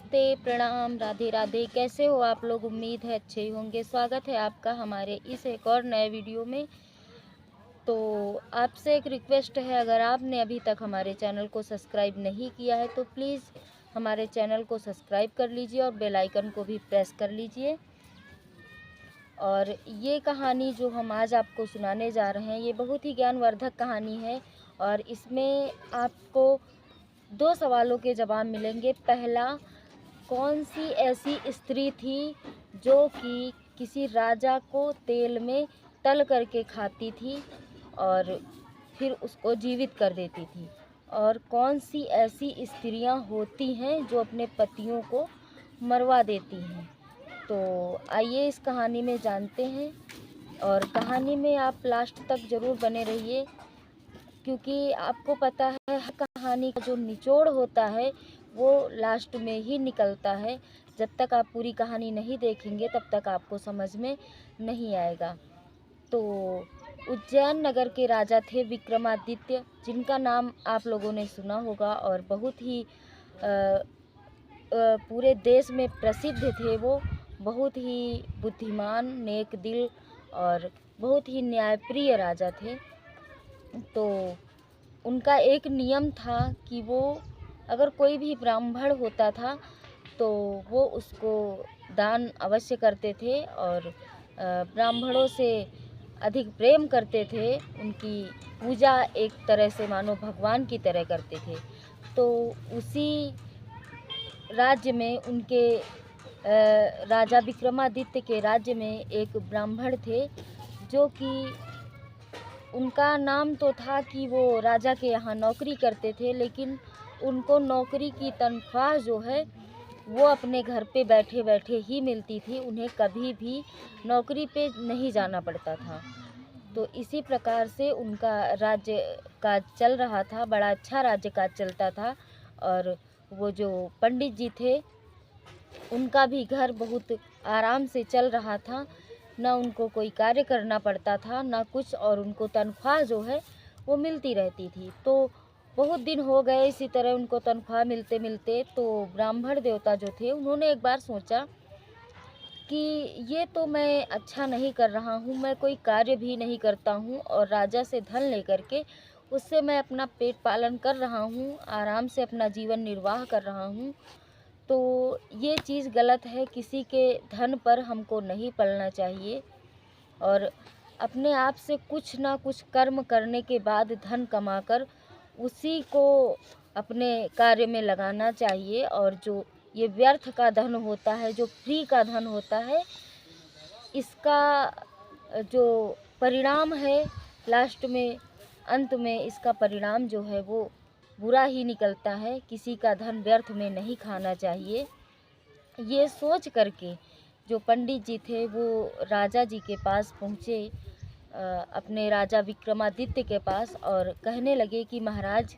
नमस्ते, प्रणाम, राधे राधे। कैसे हो आप लोग? उम्मीद है अच्छे ही होंगे। स्वागत है आपका हमारे इस एक और नए वीडियो में। तो आपसे एक रिक्वेस्ट है, अगर आपने अभी तक हमारे चैनल को सब्सक्राइब नहीं किया है तो प्लीज़ हमारे चैनल को सब्सक्राइब कर लीजिए और बेल आइकन को भी प्रेस कर लीजिए। और ये कहानी जो हम आज आपको सुनाने जा रहे हैं, ये बहुत ही ज्ञानवर्धक कहानी है और इसमें आपको 2 सवालों के जवाब मिलेंगे। पहला, कौन सी ऐसी स्त्री थी जो कि किसी राजा को तेल में तल करके खाती थी और फिर उसको जीवित कर देती थी, और कौन सी ऐसी स्त्रियां होती हैं जो अपने पतियों को मरवा देती हैं। तो आइए इस कहानी में जानते हैं, और कहानी में आप लास्ट तक ज़रूर बने रहिए, क्योंकि आपको पता है हर कहानी का जो निचोड़ होता है वो लास्ट में ही निकलता है। जब तक आप पूरी कहानी नहीं देखेंगे तब तक आपको समझ में नहीं आएगा। तो उज्जैन नगर के राजा थे विक्रमादित्य, जिनका नाम आप लोगों ने सुना होगा और बहुत ही पूरे देश में प्रसिद्ध थे। वो बहुत ही बुद्धिमान, नेक दिल और बहुत ही न्यायप्रिय राजा थे। तो उनका एक नियम था कि वो अगर कोई भी ब्राह्मण होता था तो वो उसको दान अवश्य करते थे और ब्राह्मणों से अधिक प्रेम करते थे। उनकी पूजा एक तरह से मानो भगवान की तरह करते थे। तो उसी राज्य में उनके राजा विक्रमादित्य के राज्य में एक ब्राह्मण थे, जो कि उनका नाम तो था कि वो राजा के यहाँ नौकरी करते थे, लेकिन उनको नौकरी की तनख्वाह जो है वो अपने घर पे बैठे बैठे ही मिलती थी। उन्हें कभी भी नौकरी पे नहीं जाना पड़ता था। तो इसी प्रकार से उनका राज्य काज चल रहा था, बड़ा अच्छा राज्य काज चलता था। और वो जो पंडित जी थे उनका भी घर बहुत आराम से चल रहा था। ना उनको कोई कार्य करना पड़ता था ना कुछ, और उनको तनख्वाह जो है वो मिलती रहती थी। तो बहुत दिन हो गए इसी तरह उनको तनख्वाह मिलते मिलते। तो ब्राह्मण देवता जो थे उन्होंने एक बार सोचा कि ये तो मैं अच्छा नहीं कर रहा हूँ, मैं कोई कार्य भी नहीं करता हूँ और राजा से धन लेकर के उससे मैं अपना पेट पालन कर रहा हूँ, आराम से अपना जीवन निर्वाह कर रहा हूँ। तो ये चीज़ गलत है, किसी के धन पर हमको नहीं पलना चाहिए और अपने आप से कुछ ना कुछ कर्म करने के बाद धन कमाकर उसी को अपने कार्य में लगाना चाहिए। और जो ये व्यर्थ का धन होता है, जो फ्री का धन होता है, इसका जो परिणाम है लास्ट में, अंत में इसका परिणाम जो है वो बुरा ही निकलता है। किसी का धन व्यर्थ में नहीं खाना चाहिए। ये सोच करके जो पंडित जी थे वो राजा जी के पास पहुँचे, अपने राजा विक्रमादित्य के पास, और कहने लगे कि महाराज,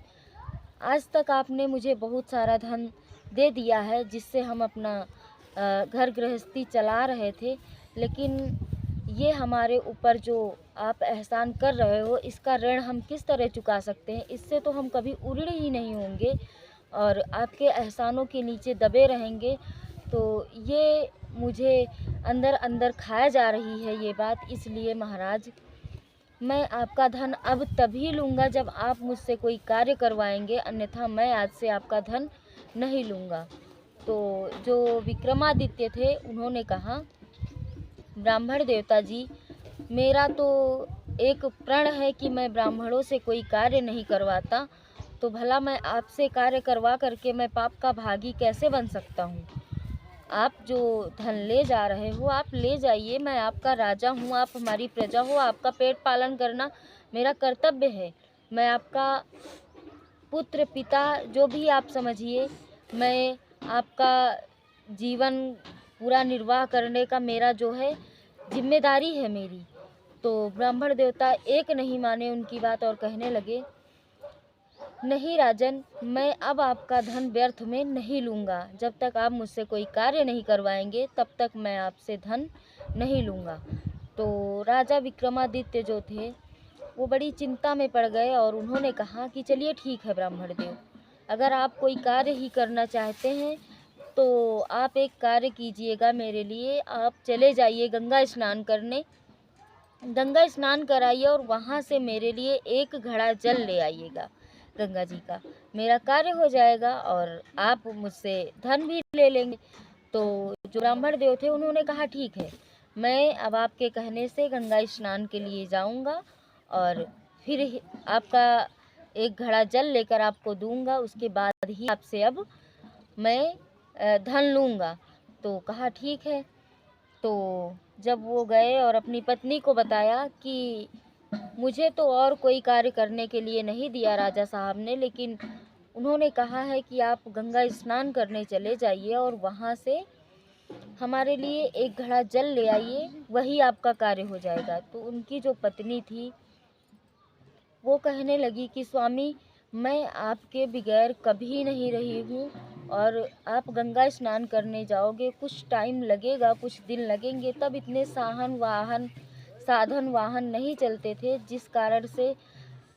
आज तक आपने मुझे बहुत सारा धन दे दिया है जिससे हम अपना घर गृहस्थी चला रहे थे, लेकिन ये हमारे ऊपर जो आप एहसान कर रहे हो इसका ऋण हम किस तरह चुका सकते हैं। इससे तो हम कभी उड़े ही नहीं होंगे और आपके एहसानों के नीचे दबे रहेंगे। तो ये मुझे अंदर अंदर खाया जा रही है ये बात। इसलिए महाराज, मैं आपका धन अब तभी लूँगा जब आप मुझसे कोई कार्य करवाएंगे, अन्यथा मैं आज से आपका धन नहीं लूँगा। तो जो विक्रमादित्य थे उन्होंने कहा, ब्राह्मण देवता जी, मेरा तो एक प्रण है कि मैं ब्राह्मणों से कोई कार्य नहीं करवाता, तो भला मैं आपसे कार्य करवा करके मैं पाप का भागी कैसे बन सकता हूँ। आप जो धन ले जा रहे हो आप ले जाइए, मैं आपका राजा हूँ, आप हमारी प्रजा हो, आपका पेट पालन करना मेरा कर्तव्य है। मैं आपका पुत्र, पिता, जो भी आप समझिए, मैं आपका जीवन पूरा निर्वाह करने का मेरा जो है जिम्मेदारी है मेरी। तो ब्राह्मण देवता एक नहीं माने उनकी बात और कहने लगे, नहीं राजन, मैं अब आपका धन व्यर्थ में नहीं लूँगा। जब तक आप मुझसे कोई कार्य नहीं करवाएंगे तब तक मैं आपसे धन नहीं लूँगा। तो राजा विक्रमादित्य जो थे वो बड़ी चिंता में पड़ गए और उन्होंने कहा कि चलिए ठीक है ब्राह्मण देव, अगर आप कोई कार्य ही करना चाहते हैं तो आप एक कार्य कीजिएगा मेरे लिए, आप चले जाइए गंगा स्नान करने, गंगा स्नान कराइए और वहाँ से मेरे लिए एक घड़ा जल ले आइएगा गंगा जी का। मेरा कार्य हो जाएगा और आप मुझसे धन भी ले लेंगे। तो जो ब्राह्मण देव थे उन्होंने कहा ठीक है, मैं अब आपके कहने से गंगा स्नान के लिए जाऊंगा और फिर आपका एक घड़ा जल लेकर आपको दूंगा, उसके बाद ही आपसे अब मैं धन लूँगा। तो कहा ठीक है। तो जब वो गए और अपनी पत्नी को बताया कि मुझे तो और कोई कार्य करने के लिए नहीं दिया राजा साहब ने, लेकिन उन्होंने कहा है कि आप गंगा स्नान करने चले जाइए और वहाँ से हमारे लिए एक घड़ा जल ले आइए, वही आपका कार्य हो जाएगा। तो उनकी जो पत्नी थी वो कहने लगी कि स्वामी, मैं आपके बगैर कभी नहीं रही हूँ और आप गंगा स्नान करने जाओगे, कुछ टाइम लगेगा, कुछ दिन लगेंगे, तब इतने साधन वाहन नहीं चलते थे, जिस कारण से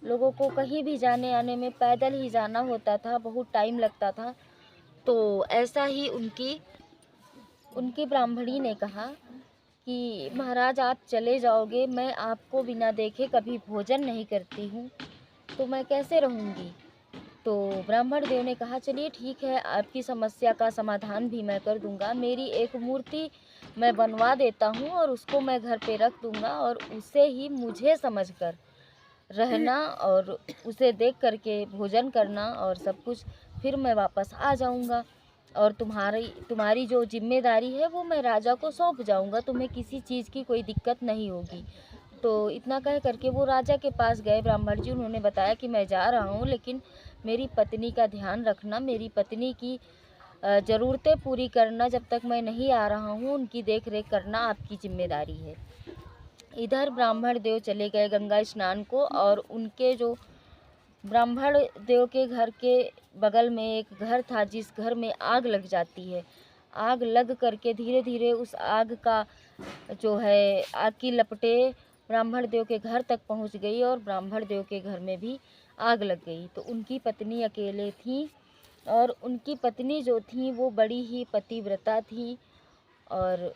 लोगों को कहीं भी जाने आने में पैदल ही जाना होता था, बहुत टाइम लगता था। तो ऐसा ही उनकी ब्राह्मणी ने कहा कि महाराज आप चले जाओगे, मैं आपको बिना देखे कभी भोजन नहीं करती हूँ, तो मैं कैसे रहूँगी। तो ब्राह्मण देव ने कहा चलिए ठीक है, आपकी समस्या का समाधान भी मैं कर दूंगा। मेरी एक मूर्ति मैं बनवा देता हूँ और उसको मैं घर पे रख दूंगा और उसे ही मुझे समझकर रहना और उसे देख करके भोजन करना और सब कुछ, फिर मैं वापस आ जाऊंगा और तुम्हारी जो जिम्मेदारी है वो मैं राजा को सौंप जाऊंगा, तुम्हें किसी चीज़ की कोई दिक्कत नहीं होगी। तो इतना कह करके वो राजा के पास गए ब्राह्मण जी, उन्होंने बताया कि मैं जा रहा हूँ, लेकिन मेरी पत्नी का ध्यान रखना, मेरी पत्नी की ज़रूरतें पूरी करना, जब तक मैं नहीं आ रहा हूँ उनकी देख रेख करना आपकी जिम्मेदारी है। इधर ब्राह्मण देव चले गए गंगा स्नान को और उनके जो ब्राह्मण देव के घर के बगल में एक घर था जिस घर में आग लग जाती है। आग लग करके धीरे धीरे उस आग का जो है आग की लपटें ब्राह्मण देव के घर तक पहुंच गई और ब्राह्मण देव के घर में भी आग लग गई। तो उनकी पत्नी अकेले थी और उनकी पत्नी जो थी वो बड़ी ही पतिव्रता थी और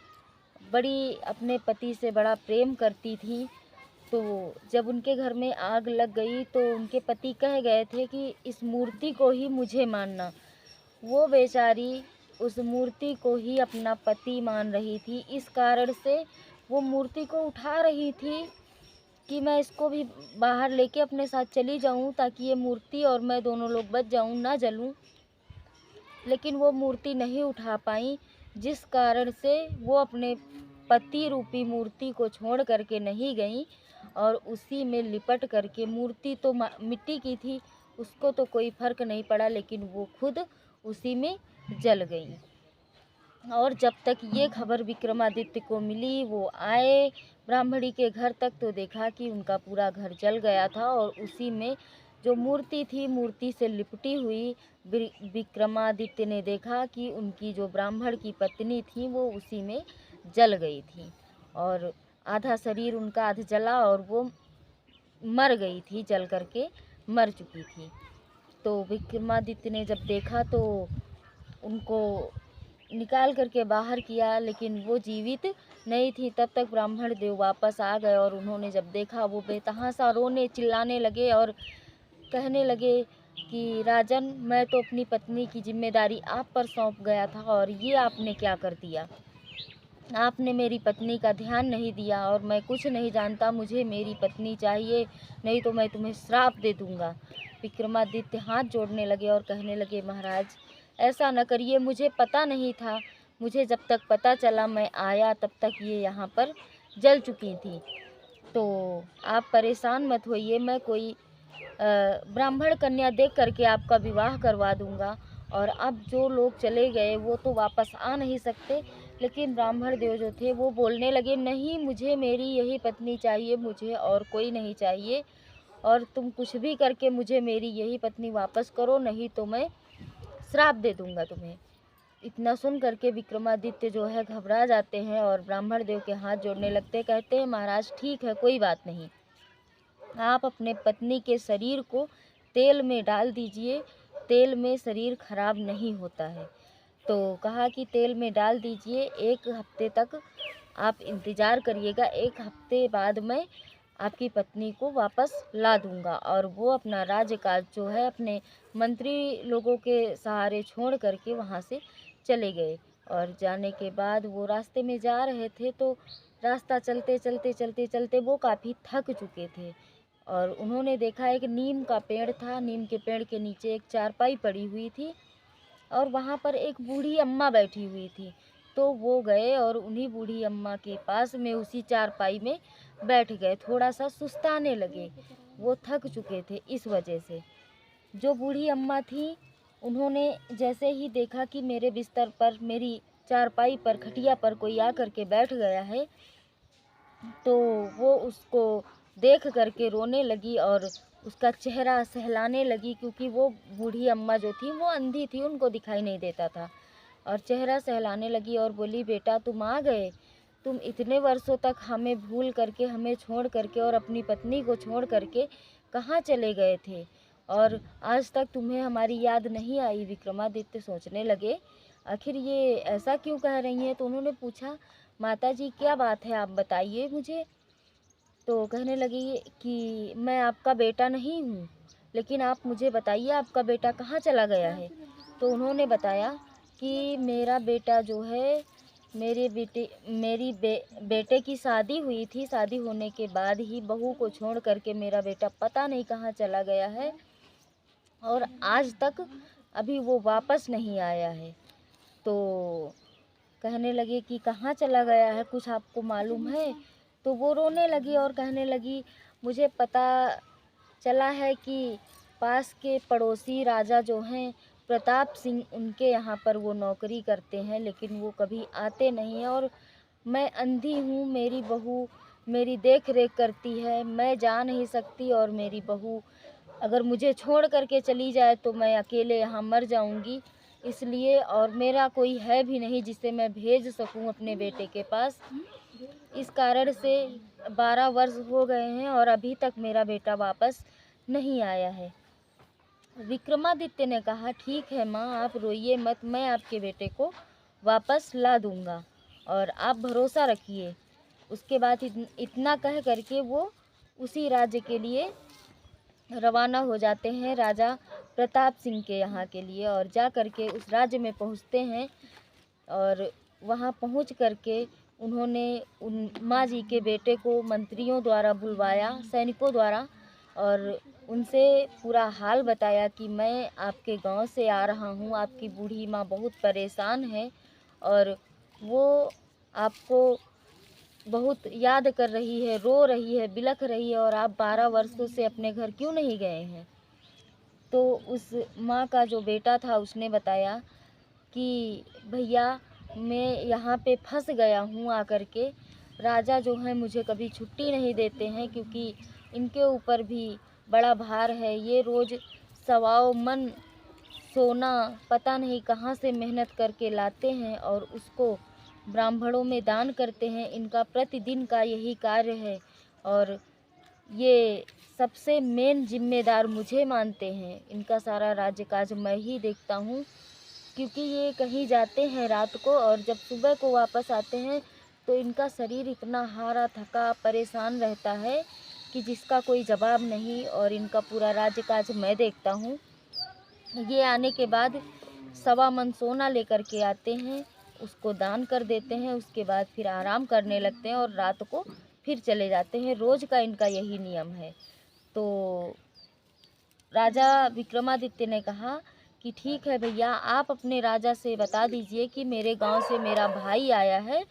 बड़ी अपने पति से बड़ा प्रेम करती थी। तो जब उनके घर में आग लग गई तो उनके पति कह गए थे कि इस मूर्ति को ही मुझे मानना। वो बेचारी उस मूर्ति को ही अपना पति मान रही थी, इस कारण से वो मूर्ति को उठा रही थी कि मैं इसको भी बाहर लेके अपने साथ चली जाऊं ताकि ये मूर्ति और मैं दोनों लोग बच जाऊं, ना जलूं। लेकिन वो मूर्ति नहीं उठा पाई, जिस कारण से वो अपने पति रूपी मूर्ति को छोड़ करके नहीं गई और उसी में लिपट करके, मूर्ति तो मिट्टी की थी, उसको तो कोई फर्क नहीं पड़ा, लेकिन वो खुद उसी में जल गई। और जब तक ये खबर विक्रमादित्य को मिली, वो आए ब्राह्मणी के घर तक तो देखा कि उनका पूरा घर जल गया था और उसी में जो मूर्ति थी, मूर्ति से लिपटी हुई विक्रमादित्य ने देखा कि उनकी जो ब्राह्मण की पत्नी थी वो उसी में जल गई थी और आधा शरीर उनका आधा जला और वो मर गई थी, जल करके मर चुकी थी। तो विक्रमादित्य ने जब देखा तो उनको निकाल करके बाहर किया, लेकिन वो जीवित नहीं थी। तब तक ब्राह्मण देव वापस आ गए और उन्होंने जब देखा वो बेतहासा रोने चिल्लाने लगे और कहने लगे कि राजन, मैं तो अपनी पत्नी की जिम्मेदारी आप पर सौंप गया था और ये आपने क्या कर दिया। आपने मेरी पत्नी का ध्यान नहीं दिया और मैं कुछ नहीं जानता, मुझे मेरी पत्नी चाहिए, नहीं तो मैं तुम्हें श्राप दे दूंगा। विक्रमादित्य हाथ जोड़ने लगे और कहने लगे महाराज ऐसा न करिए, मुझे पता नहीं था, मुझे जब तक पता चला मैं आया तब तक ये यहाँ पर जल चुकी थी। तो आप परेशान मत होइए, मैं कोई ब्राह्मण कन्या देख करके आपका विवाह करवा दूंगा। और अब जो लोग चले गए वो तो वापस आ नहीं सकते, लेकिन ब्राह्मण देव जो थे वो बोलने लगे नहीं, मुझे मेरी यही पत्नी चाहिए, मुझे और कोई नहीं चाहिए, और तुम कुछ भी करके मुझे मेरी यही पत्नी वापस करो, नहीं तो मैं श्राप दे दूंगा तुम्हें। इतना सुन करके विक्रमादित्य जो है घबरा जाते हैं और ब्राह्मण देव के हाथ जोड़ने लगते, कहते हैं महाराज ठीक है, कोई बात नहीं, आप अपने पत्नी के शरीर को तेल में डाल दीजिए, तेल में शरीर खराब नहीं होता है। तो कहा कि तेल में डाल दीजिए, 1 हफ्ते तक आप इंतज़ार करिएगा, 1 हफ्ते बाद मैं आपकी पत्नी को वापस ला दूँगा। और वो अपना राज्यकाज जो है अपने मंत्री लोगों के सहारे छोड़ कर के वहाँ से चले गए। और जाने के बाद वो रास्ते में जा रहे थे, तो रास्ता चलते वो काफ़ी थक चुके थे। और उन्होंने देखा एक नीम का पेड़ था, नीम के पेड़ के नीचे एक चारपाई पड़ी हुई थी और वहाँ पर एक बूढ़ी अम्मा बैठी हुई थी। तो वो गए और उन्हीं बूढ़ी अम्मा के पास में उसी चारपाई में बैठ गए, थोड़ा-सा सुस्ताने लगे। वो थक चुके थे इस वजह से। जो बूढ़ी अम्मा थीं, उन्होंने जैसे ही देखा कि मेरे बिस्तर पर, मेरी चारपाई पर, खटिया पर कोई आ कर के बैठ गया है, तो वो उसको देख कर के रोने लगी और उसका चेहरा सहलाने लगी, क्योंकि वो बूढ़ी अम्मा जो थी वो अंधी थी, उनको दिखाई नहीं देता था। और चेहरा सहलाने लगी और बोली, बेटा तुम आ गए, तुम इतने वर्षों तक हमें भूल करके, हमें छोड़ करके और अपनी पत्नी को छोड़ करके कहाँ चले गए थे, और आज तक तुम्हें हमारी याद नहीं आई। विक्रमादित्य सोचने लगे, आखिर ये ऐसा क्यों कह रही हैं। तो उन्होंने पूछा, माताजी क्या बात है, आप बताइए मुझे। तो कहने लगी कि मैं आपका बेटा नहीं हूँ, लेकिन आप मुझे बताइए आपका बेटा कहाँ चला गया है। तो उन्होंने बताया कि मेरा बेटा जो है, मेरी बेटे की शादी हुई थी, शादी होने के बाद ही बहू को छोड़ करके मेरा बेटा पता नहीं कहाँ चला गया है और आज तक अभी वो वापस नहीं आया है। तो कहने लगे कि कहाँ चला गया है, कुछ आपको मालूम है। तो वो रोने लगी और कहने लगी, मुझे पता चला है कि पास के पड़ोसी राजा जो हैं प्रताप सिंह, उनके यहाँ पर वो नौकरी करते हैं, लेकिन वो कभी आते नहीं हैं और मैं अंधी हूँ, मेरी बहू मेरी देख रेख करती है, मैं जा नहीं सकती और मेरी बहू अगर मुझे छोड़ कर के चली जाए तो मैं अकेले यहाँ मर जाऊँगी, इसलिए, और मेरा कोई है भी नहीं जिसे मैं भेज सकूँ अपने बेटे के पास। इस कारण से 12 वर्ष हो गए हैं और अभी तक मेरा बेटा वापस नहीं आया है। विक्रमादित्य ने कहा, ठीक है माँ, आप रोइए मत, मैं आपके बेटे को वापस ला दूँगा और आप भरोसा रखिए। उसके बाद इतना कह करके वो उसी राज्य के लिए रवाना हो जाते हैं, राजा प्रताप सिंह के यहाँ के लिए, और जा कर के उस राज्य में पहुँचते हैं। और वहाँ पहुँच कर के उन्होंने उन माँ जी के बेटे को मंत्रियों द्वारा बुलवाया, सैनिकों द्वारा, और उनसे पूरा हाल बताया कि मैं आपके गांव से आ रहा हूँ, आपकी बूढ़ी माँ बहुत परेशान है और वो आपको बहुत याद कर रही है, रो रही है, बिलख रही है, और आप 12 वर्षों से अपने घर क्यों नहीं गए हैं। तो उस माँ का जो बेटा था उसने बताया कि भैया, मैं यहाँ पे फंस गया हूँ आकर के, राजा जो हैं मुझे कभी छुट्टी नहीं देते हैं, क्योंकि इनके ऊपर भी बड़ा भार है। ये रोज़ सवाओ मन सोना पता नहीं कहाँ से मेहनत करके लाते हैं और उसको ब्राह्मणों में दान करते हैं। इनका प्रतिदिन का यही कार्य है और ये सबसे मेन जिम्मेदार मुझे मानते हैं। इनका सारा राज्य काज मैं ही देखता हूँ, क्योंकि ये कहीं जाते हैं रात को और जब सुबह को वापस आते हैं तो इनका शरीर इतना हारा थका परेशान रहता है कि जिसका कोई जवाब नहीं, और इनका पूरा राज्य काज मैं देखता हूँ। ये आने के बाद 1.25 मन सोना लेकर के आते हैं, उसको दान कर देते हैं, उसके बाद फिर आराम करने लगते हैं और रात को फिर चले जाते हैं। रोज़ का इनका यही नियम है। तो राजा विक्रमादित्य ने कहा कि ठीक है भैया, आप अपने राजा से बता दीजिए कि मेरे गांव से मेरा भाई आया है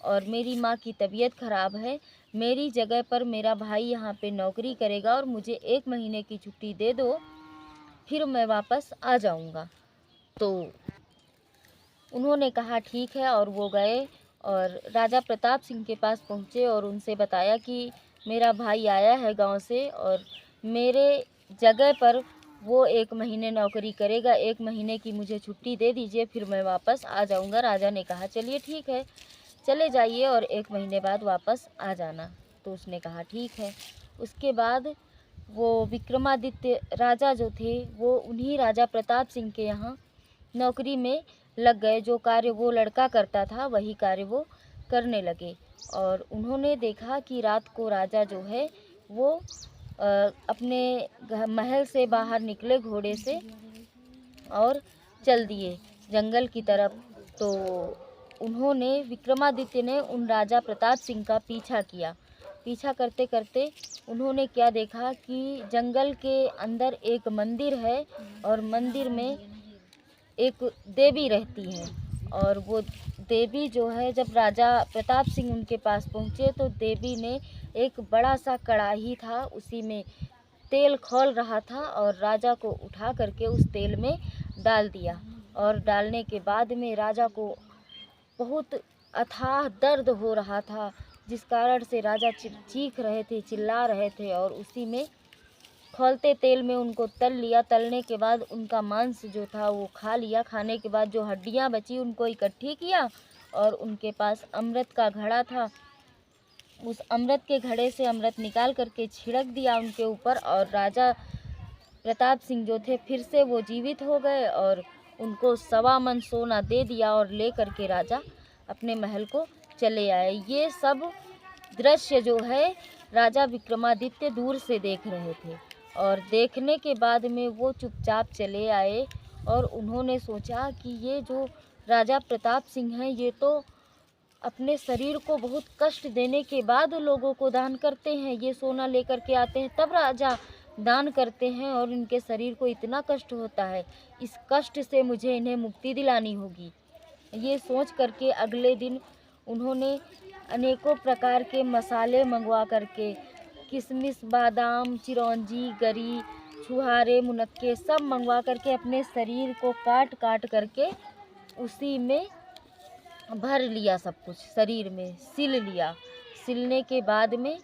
और मेरी माँ की तबीयत ख़राब है, मेरी जगह पर मेरा भाई यहाँ पे नौकरी करेगा और मुझे 1 महीने की छुट्टी दे दो, फिर मैं वापस आ जाऊँगा। तो उन्होंने कहा ठीक है, और वो गए और राजा प्रताप सिंह के पास पहुँचे और उनसे बताया कि मेरा भाई आया है गांव से और मेरे जगह पर वो 1 महीने नौकरी करेगा, 1 महीने की मुझे छुट्टी दे दीजिए, फिर मैं वापस आ जाऊंगा। राजा ने कहा चलिए ठीक है, चले जाइए और 1 महीने बाद वापस आ जाना। तो उसने कहा ठीक है। उसके बाद वो विक्रमादित्य राजा जो थे वो उन्हीं राजा प्रताप सिंह के यहाँ नौकरी में लग गए। जो कार्य वो लड़का करता था वही कार्य वो करने लगे। और उन्होंने देखा कि रात को राजा जो है वो अपने महल से बाहर निकले घोड़े से और चल दिए जंगल की तरफ। तो उन्होंने विक्रमादित्य ने उन राजा प्रताप सिंह का पीछा किया। पीछा करते करते उन्होंने क्या देखा कि जंगल के अंदर एक मंदिर है और मंदिर में एक देवी रहती है। और वो देवी जो है, जब राजा प्रताप सिंह उनके पास पहुँचे तो देवी ने एक बड़ा सा कढ़ाई था, उसी में तेल खौल रहा था और राजा को उठा करके उस तेल में डाल दिया। और डालने के बाद में राजा को बहुत अथाह दर्द हो रहा था, जिस कारण से राजा चीख रहे थे, चिल्ला रहे थे। और उसी में खौलते तेल में उनको तल लिया। तलने के बाद उनका मांस जो था वो खा लिया। खाने के बाद जो हड्डियां बची उनको इकट्ठी किया और उनके पास अमृत का घड़ा था, उस अमृत के घड़े से अमृत निकाल करके छिड़क दिया उनके ऊपर। और राजा प्रताप सिंह जो थे फिर से वो जीवित हो गए और उनको 1.25 मन सोना दे दिया और ले करके राजा अपने महल को चले आए। ये सब दृश्य जो है राजा विक्रमादित्य दूर से देख रहे थे। और देखने के बाद में वो चुपचाप चले आए और उन्होंने सोचा कि ये जो राजा प्रताप सिंह हैं ये तो अपने शरीर को बहुत कष्ट देने के बाद लोगों को दान करते हैं। ये सोना लेकर के आते हैं तब राजा दान करते हैं और इनके शरीर को इतना कष्ट होता है। इस कष्ट से मुझे इन्हें मुक्ति दिलानी होगी। ये सोच करके अगले दिन उन्होंने अनेकों प्रकार के मसाले मंगवा करके, किशमिश, बादाम, चिरौंजी, गरी, छुहारे, मुनक्के सब मंगवा करके अपने शरीर को काट काट करके उसी में भर लिया। सब कुछ शरीर में सिल लिया। सिलने के बाद में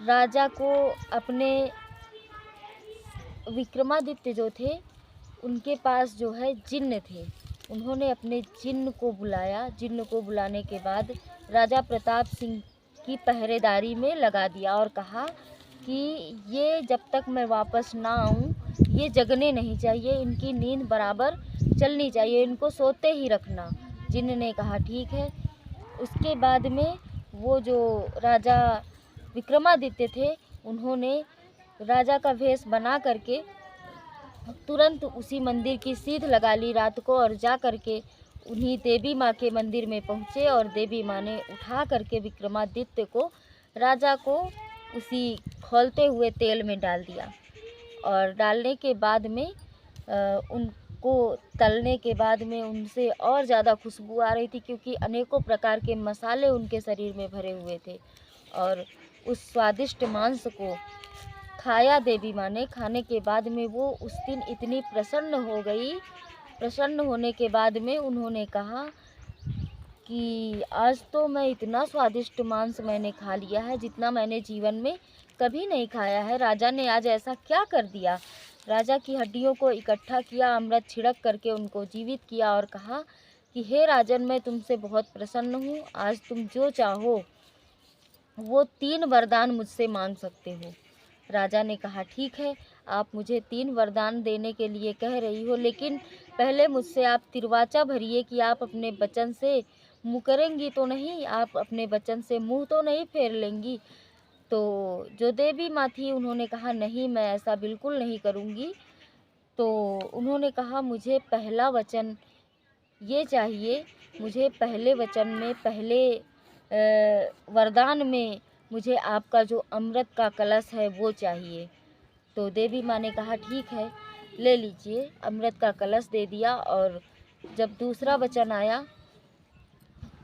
राजा को अपने विक्रमादित्य जो थे उनके पास जो है जिन्न थे, उन्होंने अपने जिन्न को बुलाया। जिन्न को बुलाने के बाद राजा प्रताप सिंह की पहरेदारी में लगा दिया और कहा कि ये जब तक मैं वापस ना आऊँ ये जगने नहीं चाहिए, इनकी नींद बराबर चलनी चाहिए, इनको सोते ही रखना। जिन्न ने कहा ठीक है। उसके बाद में वो जो राजा विक्रमादित्य थे उन्होंने राजा का वेश बना करके तुरंत उसी मंदिर की सीध लगा ली रात को और जा करके उन्हीं देवी माँ के मंदिर में पहुँचे। और देवी माँ ने उठा करके विक्रमादित्य को, राजा को उसी खौलते हुए तेल में डाल दिया। और डालने के बाद में उनको तलने के बाद में उनसे और ज़्यादा खुशबू आ रही थी, क्योंकि अनेकों प्रकार के मसाले उनके शरीर में भरे हुए थे। और उस स्वादिष्ट मांस को खाया देवी माँ ने। खाने के बाद में वो उस दिन इतनी प्रसन्न हो गई। प्रसन्न होने के बाद में उन्होंने कहा कि आज तो मैं इतना स्वादिष्ट मांस मैंने खा लिया है जितना मैंने जीवन में कभी नहीं खाया है। राजा ने आज ऐसा क्या कर दिया। राजा की हड्डियों को इकट्ठा किया, अमृत छिड़क करके उनको जीवित किया और कहा कि हे राजन, मैं तुमसे बहुत प्रसन्न हूँ। आज तुम जो चाहो वो 3 वरदान मुझसे मांग सकते हो। राजा ने कहा ठीक है, आप मुझे 3 वरदान देने के लिए कह रही हो, लेकिन पहले मुझसे आप तिरवाचा भरिए कि आप अपने वचन से मुकरेंगी तो नहीं, आप अपने वचन से मुंह तो नहीं फेर लेंगी। तो जो देवी माँ थी उन्होंने कहा नहीं, मैं ऐसा बिल्कुल नहीं करूँगी। तो उन्होंने कहा मुझे पहला वचन ये चाहिए, मुझे पहले वचन में, पहले वरदान में मुझे आपका जो अमृत का कलश है वो चाहिए। तो देवी माँ ने कहा ठीक है, ले लीजिए। अमृत का कलश दे दिया। और जब दूसरा वचन आया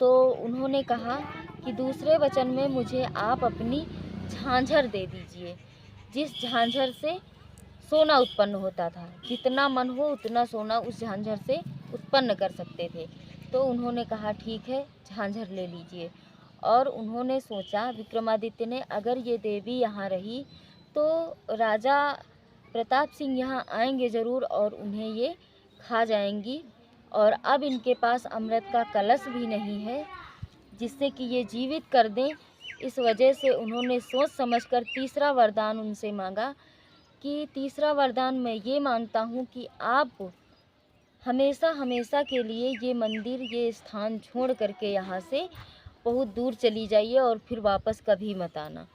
तो उन्होंने कहा कि दूसरे वचन में मुझे आप अपनी झांझर दे दीजिए, जिस झांझर से सोना उत्पन्न होता था। जितना मन हो उतना सोना उस झांझर से उत्पन्न कर सकते थे। तो उन्होंने कहा ठीक है, झांझर ले लीजिए। और उन्होंने सोचा, विक्रमादित्य ने, अगर ये देवी यहाँ रही तो राजा प्रताप सिंह यहाँ आएंगे ज़रूर और उन्हें ये खा जाएंगी। और अब इनके पास अमृत का कलश भी नहीं है जिससे कि ये जीवित कर दें। इस वजह से उन्होंने सोच समझकर तीसरा वरदान उनसे मांगा कि तीसरा वरदान मैं ये मांगता हूँ कि आप हमेशा हमेशा के लिए ये मंदिर, ये स्थान छोड़ करके यहाँ से बहुत दूर चली जाइए और फिर वापस कभी मत आना।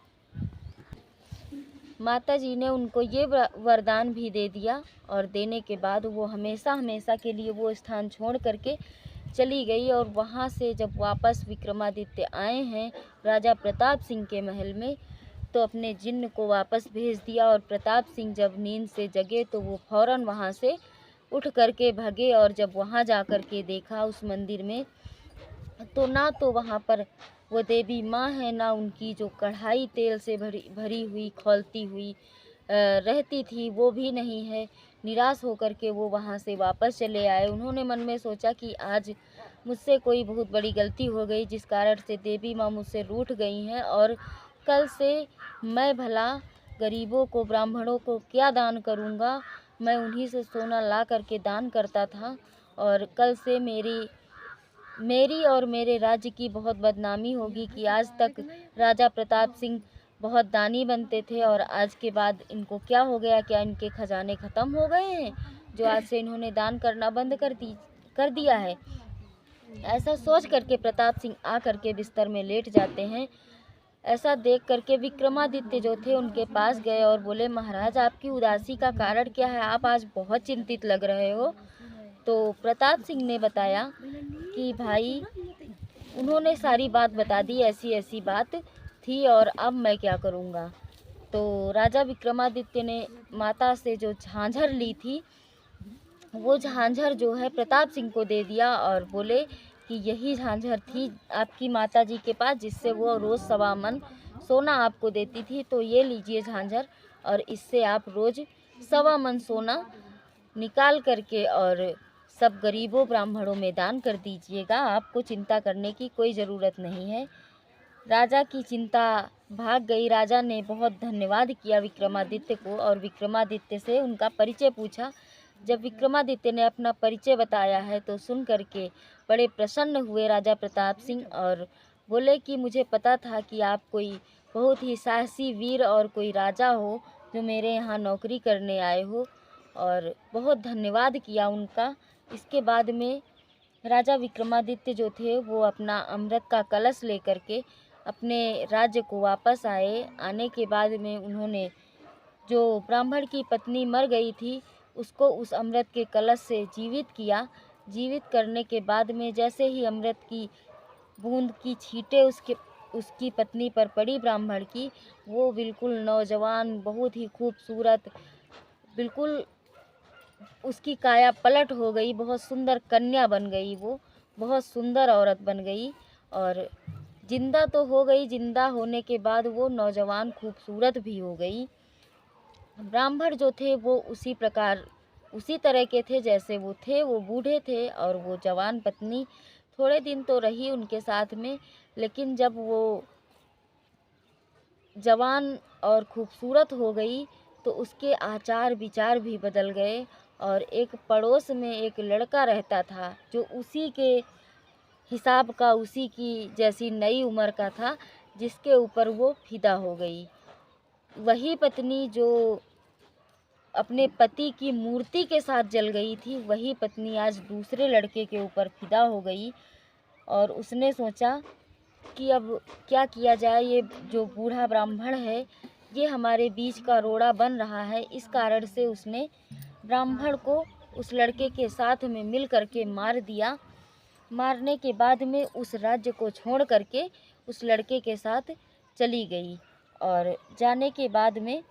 माता जी ने उनको ये वरदान भी दे दिया और देने के बाद वो हमेशा हमेशा के लिए वो स्थान छोड़ करके चली गई। और वहाँ से जब वापस विक्रमादित्य आए हैं राजा प्रताप सिंह के महल में, तो अपने जिन्न को वापस भेज दिया। और प्रताप सिंह जब नींद से जगे तो वो फ़ौरन वहाँ से उठ करके भागे। और जब वहाँ जा कर के देखा उस मंदिर में, तो ना तो वहाँ पर वो देवी माँ है, ना उनकी जो कढ़ाई तेल से भरी हुई खौलती हुई रहती थी वो भी नहीं है। निराश होकर के वो वहाँ से वापस चले आए। उन्होंने मन में सोचा कि आज मुझसे कोई बहुत बड़ी गलती हो गई, जिस कारण से देवी माँ मुझसे रूठ गई हैं, और कल से मैं भला गरीबों को, ब्राह्मणों को क्या दान करूँगा। मैं उन्हीं से सोना ला करके दान करता था, और कल से मेरी और मेरे राज्य की बहुत बदनामी होगी कि आज तक राजा प्रताप सिंह बहुत दानी बनते थे, और आज के बाद इनको क्या हो गया, क्या इनके खजाने ख़त्म हो गए हैं जो आज से इन्होंने दान करना बंद कर दिया है। ऐसा सोच करके प्रताप सिंह आ करके बिस्तर में लेट जाते हैं। ऐसा देख करके विक्रमादित्य जो थे उनके पास गए और बोले, महाराज आपकी उदासी का कारण क्या है, आप आज बहुत चिंतित लग रहे हो। तो प्रताप सिंह ने बताया कि भाई, उन्होंने सारी बात बता दी, ऐसी ऐसी बात थी और अब मैं क्या करूँगा। तो राजा विक्रमादित्य ने माता से जो झांझर ली थी, वो झांझर जो है प्रताप सिंह को दे दिया और बोले कि यही झांझर थी आपकी माता जी के पास, जिससे वो रोज़ 1.25 मन सोना आपको देती थी। तो ये लीजिए झांझर, और इससे आप रोज़ 1.25 मन सोना निकाल करके और सब गरीबों ब्राह्मणों में दान कर दीजिएगा। आपको चिंता करने की कोई ज़रूरत नहीं है। राजा की चिंता भाग गई। राजा ने बहुत धन्यवाद किया विक्रमादित्य को और विक्रमादित्य से उनका परिचय पूछा। जब विक्रमादित्य ने अपना परिचय बताया है तो सुन करके बड़े प्रसन्न हुए राजा प्रताप सिंह, और बोले कि मुझे पता था कि आप कोई बहुत ही साहसी वीर और कोई राजा हो जो मेरे यहाँ नौकरी करने आए हो, और बहुत धन्यवाद किया उनका। इसके बाद में राजा विक्रमादित्य जो थे वो अपना अमृत का कलश लेकर के अपने राज्य को वापस आए। आने के बाद में उन्होंने जो ब्राह्मण की पत्नी मर गई थी उसको उस अमृत के कलश से जीवित किया। जीवित करने के बाद में जैसे ही अमृत की बूंद की छींटे उसकी पत्नी पर पड़ी ब्राह्मण की, वो बिल्कुल नौजवान, बहुत ही खूबसूरत, बिल्कुल उसकी काया पलट हो गई, बहुत सुंदर कन्या बन गई, वो बहुत सुंदर औरत बन गई। और जिंदा तो हो गई, जिंदा होने के बाद वो नौजवान खूबसूरत भी हो गई। ब्राह्मण जो थे वो उसी प्रकार, उसी तरह के थे जैसे वो थे। वो बूढ़े थे और वो जवान पत्नी थोड़े दिन तो रही उनके साथ में, लेकिन जब वो जवान और खूबसूरत हो गई तो उसके आचार विचार भी बदल गए। और एक पड़ोस में एक लड़का रहता था जो उसी के हिसाब का, उसी की जैसी नई उम्र का था, जिसके ऊपर वो फिदा हो गई। वही पत्नी जो अपने पति की मूर्ति के साथ जल गई थी, वही पत्नी आज दूसरे लड़के के ऊपर फिदा हो गई। और उसने सोचा कि अब क्या किया जाए, ये जो बूढ़ा ब्राह्मण है ये हमारे बीच का रोड़ा बन रहा है। इस कारण से उसने ब्राह्मण को उस लड़के के साथ में मिल करके मार दिया। मारने के बाद में उस राज्य को छोड़ करके उस लड़के के साथ चली गई। और जाने के बाद में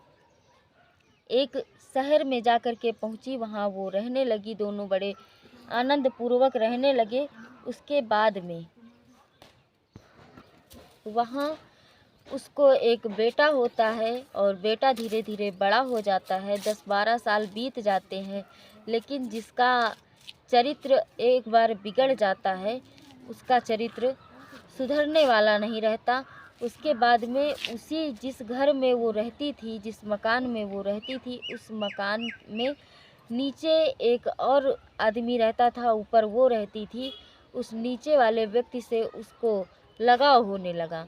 एक शहर में जा कर के पहुंची, वहाँ वो रहने लगी, दोनों बड़े आनंद पूर्वक रहने लगे। उसके बाद में वहाँ उसको एक बेटा होता है और बेटा धीरे धीरे बड़ा हो जाता है। 10-12 साल बीत जाते हैं, लेकिन जिसका चरित्र एक बार बिगड़ जाता है उसका चरित्र सुधरने वाला नहीं रहता। उसके बाद में जिस घर में वो रहती थी, जिस मकान में वो रहती थी, उस मकान में नीचे एक और आदमी रहता था, ऊपर वो रहती थी। उस नीचे वाले व्यक्ति से उसको लगाव होने लगा।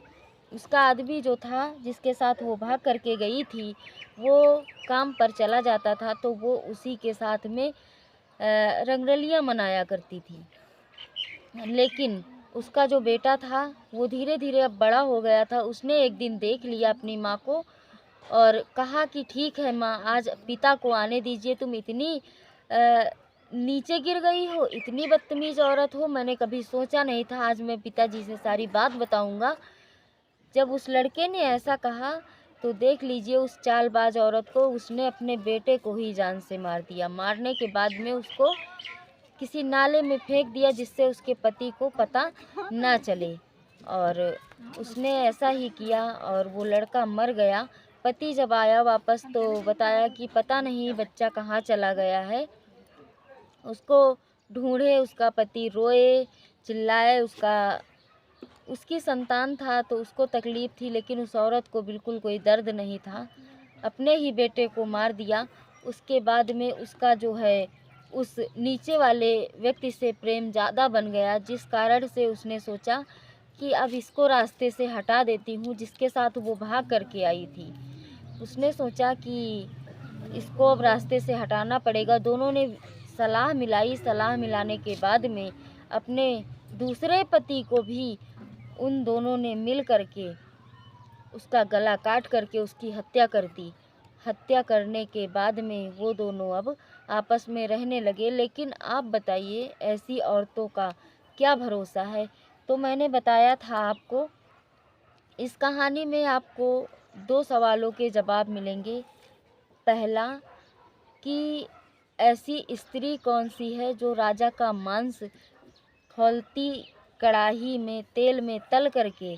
उसका आदमी जो था जिसके साथ वो भाग करके गई थी, वो काम पर चला जाता था तो वो उसी के साथ में रंगरलियाँ मनाया करती थी। लेकिन उसका जो बेटा था वो धीरे धीरे अब बड़ा हो गया था। उसने एक दिन देख लिया अपनी माँ को और कहा कि ठीक है माँ, आज पिता को आने दीजिए। तुम इतनी नीचे गिर गई हो, इतनी बदतमीज़ औरत हो, मैंने कभी सोचा नहीं था। आज मैं पिताजी से सारी बात बताऊंगा। जब उस लड़के ने ऐसा कहा तो देख लीजिए, उस चालबाज औरत को उसने अपने बेटे को ही जान से मार दिया। मारने के बाद में उसको किसी नाले में फेंक दिया जिससे उसके पति को पता ना चले, और उसने ऐसा ही किया और वो लड़का मर गया। पति जब आया वापस तो बताया कि पता नहीं बच्चा कहाँ चला गया है। उसको ढूंढे, उसका पति रोए चिल्लाए। उसकी संतान था तो उसको तकलीफ़ थी, लेकिन उस औरत को बिल्कुल कोई दर्द नहीं था। अपने ही बेटे को मार दिया। उसके बाद में उसका जो है उस नीचे वाले व्यक्ति से प्रेम ज़्यादा बन गया, जिस कारण से उसने सोचा कि अब इसको रास्ते से हटा देती हूँ, जिसके साथ वो भाग करके आई थी। उसने सोचा कि इसको अब रास्ते से हटाना पड़ेगा। दोनों ने सलाह मिलाई। सलाह मिलाने के बाद में अपने दूसरे पति को भी उन दोनों ने मिल करके उसका गला काट करके उसकी हत्या कर दी। हत्या करने के बाद में वो दोनों अब आपस में रहने लगे। लेकिन आप बताइए, ऐसी औरतों का क्या भरोसा है। तो मैंने बताया था आपको, इस कहानी में आपको 2 सवालों के जवाब मिलेंगे। पहला कि ऐसी स्त्री कौन सी है जो राजा का मांस खौलती कढ़ाई में तेल में तल करके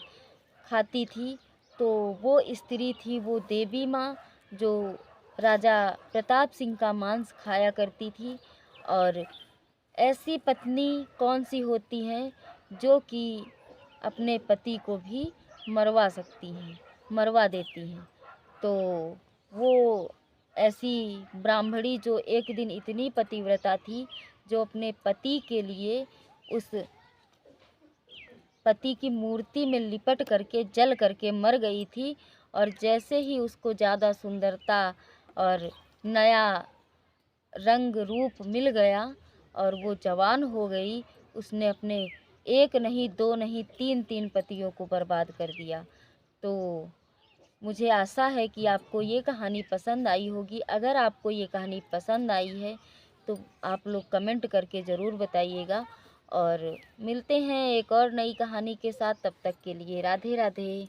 खाती थी। तो वो स्त्री थी वो देवी माँ, जो राजा प्रताप सिंह का मांस खाया करती थी। और ऐसी पत्नी कौन सी होती हैं जो कि अपने पति को भी मरवा सकती हैं, मरवा देती हैं। तो वो ऐसी ब्राह्मणी जो एक दिन इतनी पतिव्रता थी, जो अपने पति के लिए उस पति की मूर्ति में लिपट करके जल करके मर गई थी। और जैसे ही उसको ज़्यादा सुंदरता और नया रंग रूप मिल गया और वो जवान हो गई, उसने अपने एक नहीं, दो नहीं, तीन तीन पतियों को बर्बाद कर दिया। तो मुझे आशा है कि आपको ये कहानी पसंद आई होगी। अगर आपको ये कहानी पसंद आई है तो आप लोग कमेंट करके ज़रूर बताइएगा। और मिलते हैं एक और नई कहानी के साथ। तब तक के लिए राधे राधे।